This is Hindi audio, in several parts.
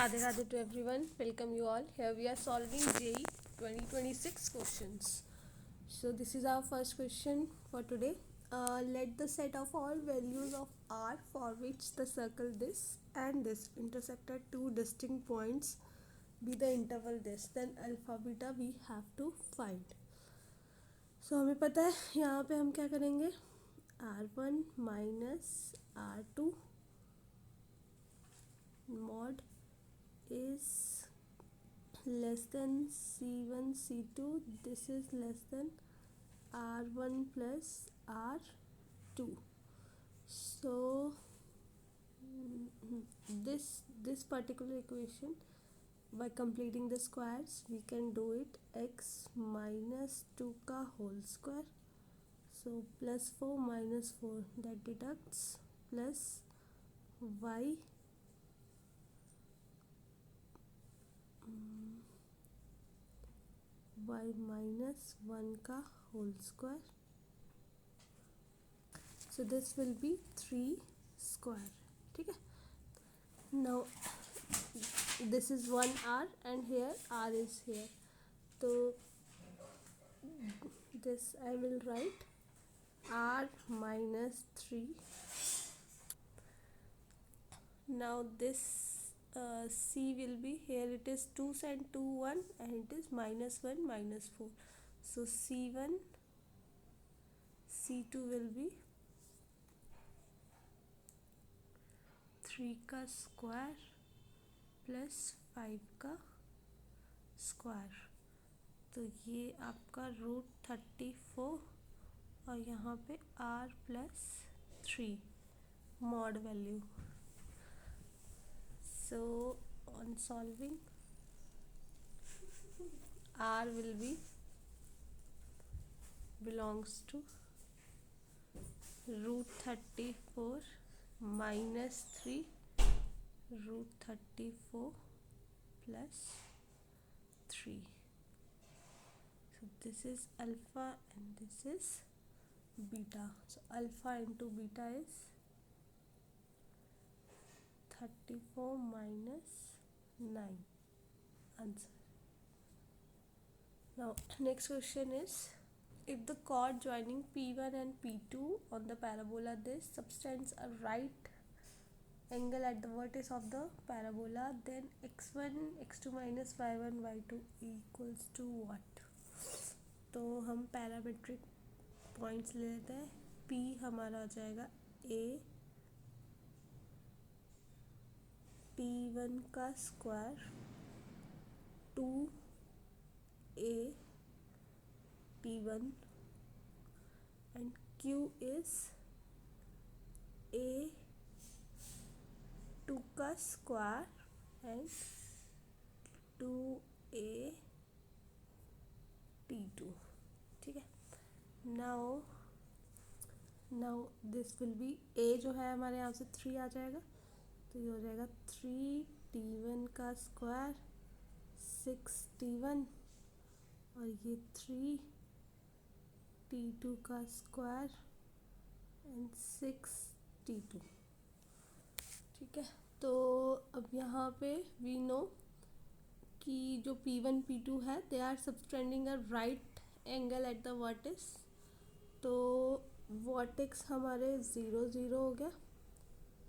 Radhe Radhe to everyone. Welcome you all. Here we are solving JEE 2026 questions. So this is our first question for today. Let the set of all values of R for which the circle this and this intersect at two distinct points be the interval this. Then alpha beta we have to find. So हमें पता है यहाँ पे हम क्या करेंगे R1 minus R2 mod is less than C1 C2. This is less than R1 plus R2. So this particular equation, by completing the squares we can do it. X minus 2 का whole square, so plus 4 minus 4 that deducts, plus y y minus 1 का whole square. So this will be 3 square. ठीक है. Now this is 1 R and here R is here. So this I will write R minus 3. Now this C will be here, it is 2 and 2 1 and it is minus 1 minus 4. So C1 C2 will be 3 का स्क्वायर प्लस 5 का स्क्वायर. तो ये आपका √34 और यहाँ पे R plus 3 mod value. So on solving, R will be belongs to √34 minus 3 √34 plus 3. So this is alpha and this is beta. So alpha into beta is 34 minus 9. Answer. Now next question is, if the chord joining P1 and P2 on the parabola this subtends a right angle at the vertex of the parabola, then x1 x2 minus y1 y2 equals to what? तो हम पैरामेट्रिक पॉइंट्स ले लेते हैं. P हमारा हो जाएगा A P1 का square 2A P1 and Q is A 2 का स्क्वायर and 2A T2. ठीक है. now this will be A जो है हमारे यहाँ से 3 आ जाएगा, तो ये हो जाएगा 3T1 का स्क्वायर 6T1 और ये 3T2 का स्क्वायर एंड 6T2. ठीक है. तो अब यहाँ पे वी नो कि जो P1 P2 है they are subtending a right angle at the vertex. तो वर्टेक्स हमारे 0 0 हो गया.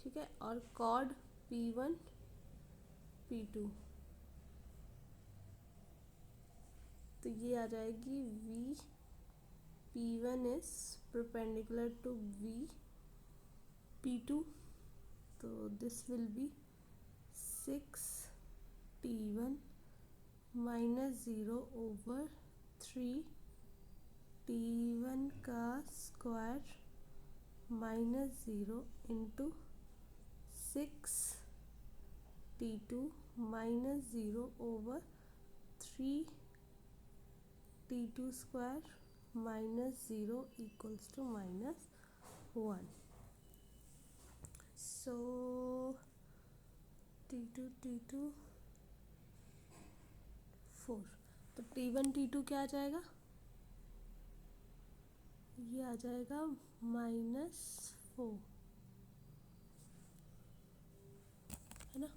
ठीक है. और कॉर्ड P1 P2, तो ये आ जाएगी V P1 is perpendicular to V P2. तो this will be 6T1 minus 0 over 3T1 का square minus 0 into 6T2 minus 0 over 3T2 square minus 0 equals to minus 1. So T2 4. तो T1 T2 क्या आ जाएगा? ये आ जाएगा -4, है ना.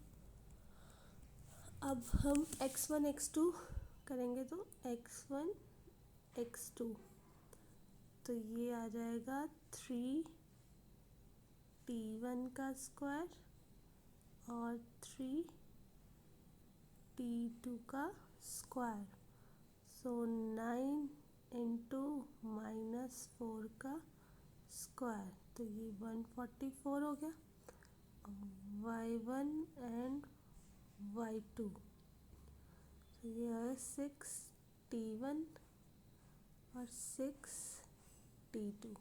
अब हम x1 x2 करेंगे तो x1 x2, तो ये आ जाएगा 3t1 का स्क्वायर और 3t2 का स्क्वायर, सो 9 इंटू -4 का स्क्वायर, तो ये 144 हो गया। y1 एंड y2, तो ये है 6t1 और 6t2,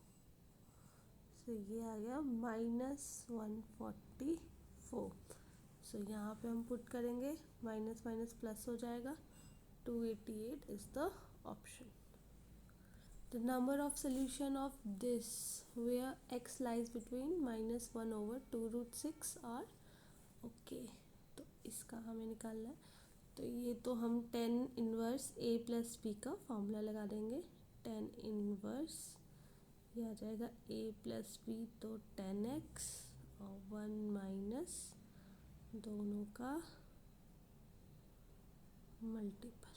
सो ये आ गया -144। सो यहाँ पे हम पुट करेंगे, माइनस माइनस प्लस हो जाएगा, 288 is the option. The number of solution of this where x lies between -1/2√6 are okay, तो इसका हमें निकालना है। तो ये तो हम 10 इनवर्स a प्लस बी का फॉर्मूला लगा देंगे। 10 इनवर्स ये आ जाएगा a प्लस बी, तो 10x और 1 माइनस दोनों का मल्टीपल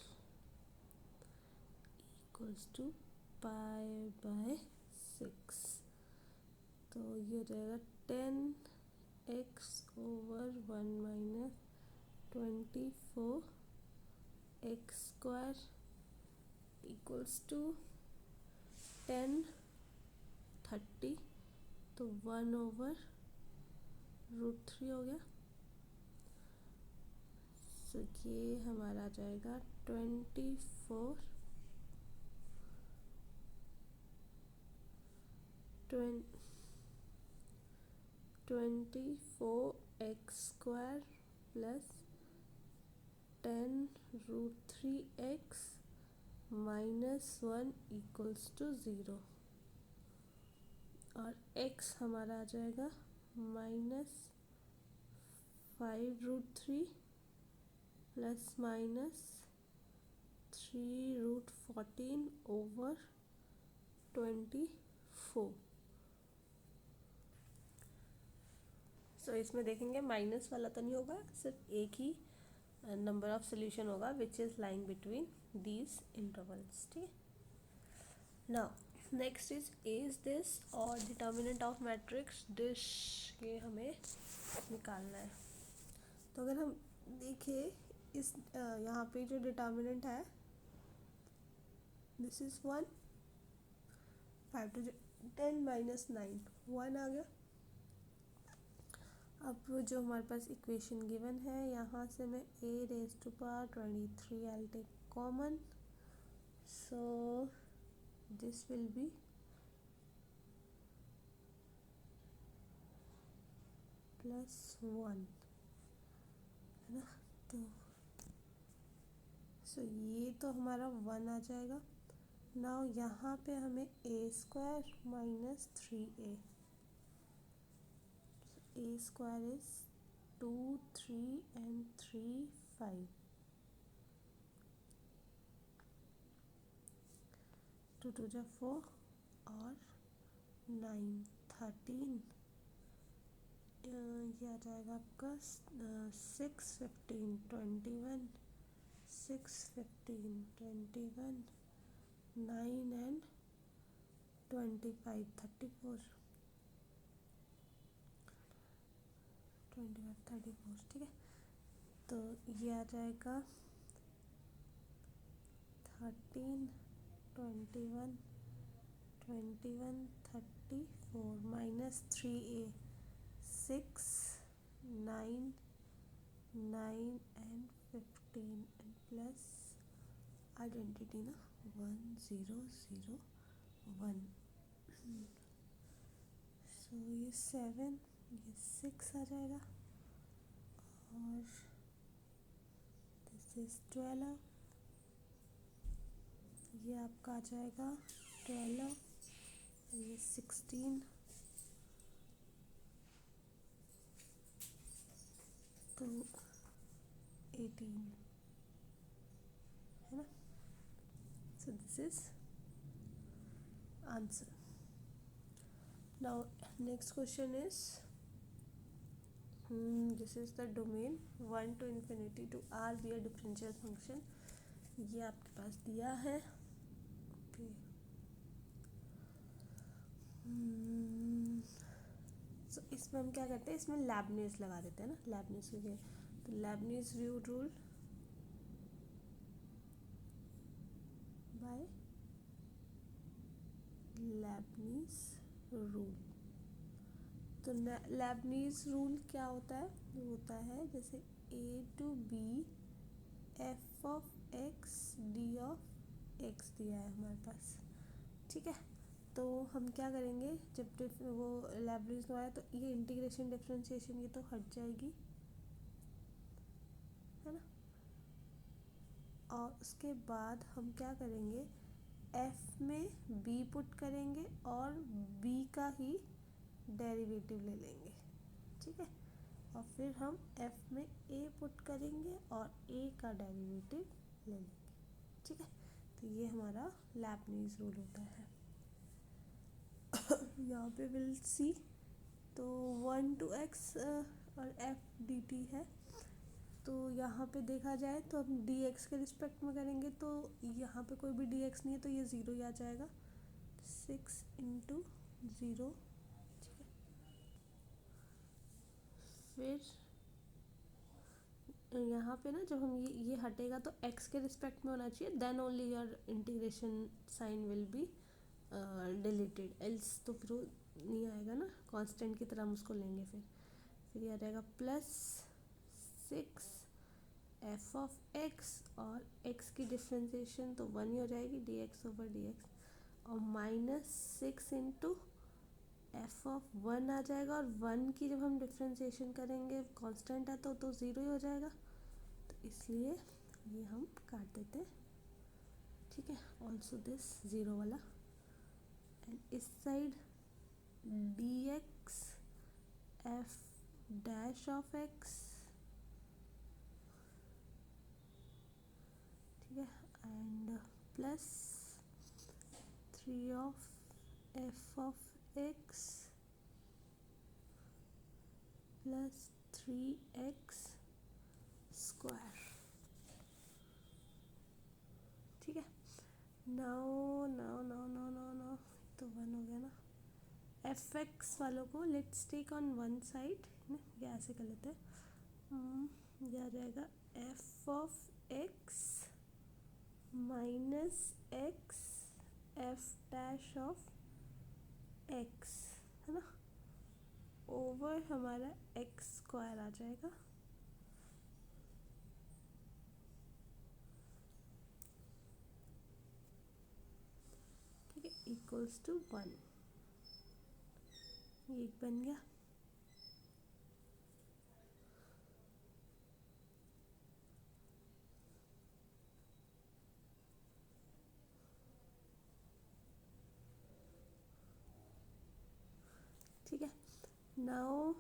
इक्वल्स टू π/6, तो ये हो जाएगा 10x over 1 minus 24x² equals to 10 30, तो 1/√3 हो गया। तो ये हमारा आ जाएगा 24 24x² plus 10√3x -1 equals to 0, और x हमारा आ जाएगा -5√3 प्लस -3√14 ओवर 24। सो इसमें देखेंगे माइनस वाला तो नहीं होगा, सिर्फ एक ही नंबर ऑफ सोल्यूशन होगा which is lying between these intervals. ठीक है, नाउ नेक्स्ट इज दिस और डिटर्मिनेंट ऑफ मैट्रिक्स दिस, ये हमें निकालना है। तो अगर हम देखें इस यहाँ पे जो डिटर्मिनेंट है, दिस इज़ 1, 5 to 10 माइनस 9, 1 आ गया। अब जो हमारे पास इक्वेशन गिवन है, यहाँ से मैं a⁻23 I'll take common, so this will be +1, है ना। तो सो ये तो हमारा 1 आ जाएगा। नाउ यहाँ पे हमें a² minus 3a, a² is 2, 3 and 3, 5, 2 2 जा 4 और 9 13, ये आ जाएगा आपका 6 15 21, 6 15 21, 9 and 25 34, 25 34, ठीक है। तो ये आ जाएगा 13 21 21 34 minus 3a 6 9 9 and 15 and plus identity ना 1 0 0 1, सो ये 7 ये 6 आ जाएगा, और दिस इज 12, ये आपका आ जाएगा 12, ये 16, तो 18, है ना। So this is answer. Now next question is this is the domain 1 to infinity to r be a differential function. ये आपके पास दिया है. ओके. सो इसमें हम क्या करते हैं, इसमें लेबनिज लगा देते हैं ना, लेबनिज के लिए. तो Lebanese rule by Lebanese rule. तो लेबनिज रूल क्या होता है, वो होता है जैसे a to b f of x d of x दिया है हमारे पास. ठीक है. तो हम क्या करेंगे, जब वो लेबनिज लगाया तो ये इंटीग्रेशन डिफरेंशिएशन ये तो हट जाएगी, है ना. और उसके बाद हम क्या करेंगे, f में b पुट करेंगे और b का ही डेरिवेटिव ले लेंगे. ठीक है. और फिर हम f में a पुट करेंगे और a का डेरिवेटिव ले लेंगे. ठीक है. तो ये हमारा लेबनिज रूल होता है. यहाँ पे विल सी. तो 1 to x और f dt है. तो यहाँ पे देखा जाए तो हम dx के रिस्पेक्ट में करेंगे तो यहाँ पे कोई भी dx नहीं है तो ये ज़ीरो ही आ जाएगा. 6 into 0. ठीक है. फिर यहाँ पे ना जब हम ये हटेगा तो x के रिस्पेक्ट में होना चाहिए, then only your integration sign will be deleted, else तो फिर वो नहीं आएगा ना, कांस्टेंट की तरह हम उसको लेंगे. फिर ये आ जाएगा +6 f of x और x की डिफ्रेंसिएशन तो 1 ही हो जाएगी, dx over dx. और -6 इंटू f of 1 आ जाएगा, और 1 की जब हम डिफ्रेंसिएशन करेंगे कांस्टेंट है तो 0 ही हो जाएगा. तो इसलिए ये हम काट देते हैं. ठीक है. ऑल्सो दिस 0 वाला. एंड इस side dx f dash of x. ठीक है. And +3 of f of x plus 3x square. ठीक है. Now now now now now now तो 1 हो गया ना. एफ एक्स वालों को let's take on one side. ये ऐसे कर लेते हैं. ये आ जाएगा f of x minus x f dash of x, है ना, ओवर हमारा एक्स स्क्वायर आ जाएगा. ठीक है. Equals to 1. ये बन गया. ठीक है. नाउ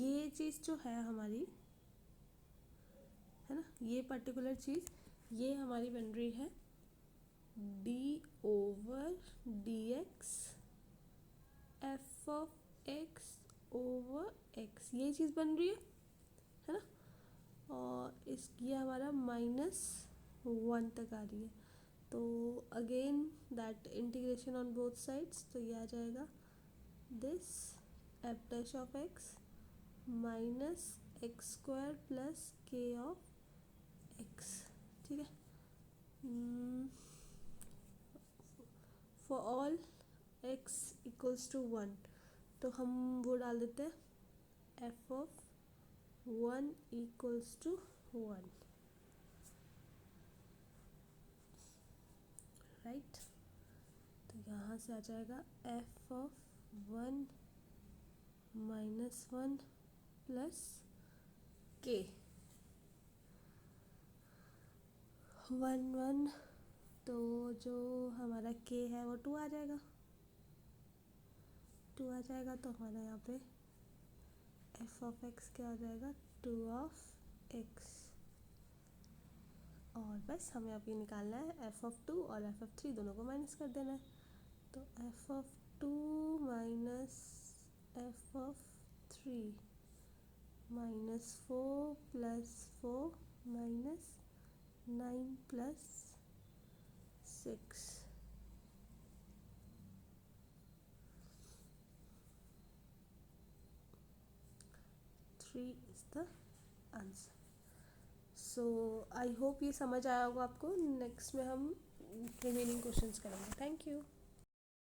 ये चीज़ जो है हमारी, है ना, ये पर्टिकुलर चीज़ ये हमारी बन रही है d over D x F of x over x. ये चीज़ बन रही है ना. और इस ये हमारा -1 तक आ रही है. तो again that integration on both sides. तो ये आ जाएगा this f dash of x minus x square plus k of x. ठीक है. For all x equals to 1 तो हम वो डाल देते हैं f of 1 equals to 1. Right. तो यहाँ से आ जाएगा एफ ऑफ 1 -1 प्लस के 1 तो जो हमारा के है वो 2 आ जाएगा. 2 आ जाएगा तो हमारा यहाँ पे एफ ऑफ एक्स क्या हो जाएगा 2 ऑफ एक्स. और बस हमें अब ये निकालना है एफ ऑफ 2 और एफ ऑफ 3 दोनों को माइनस कर देना है. तो F of 2 minus F of 3 -4 + 4 -9 + 6. 3 is the answer. So I hope ये समझ आया होगा आपको. नेक्स्ट में हम रिमेनिंग क्वेश्चंस करेंगे. Thank you.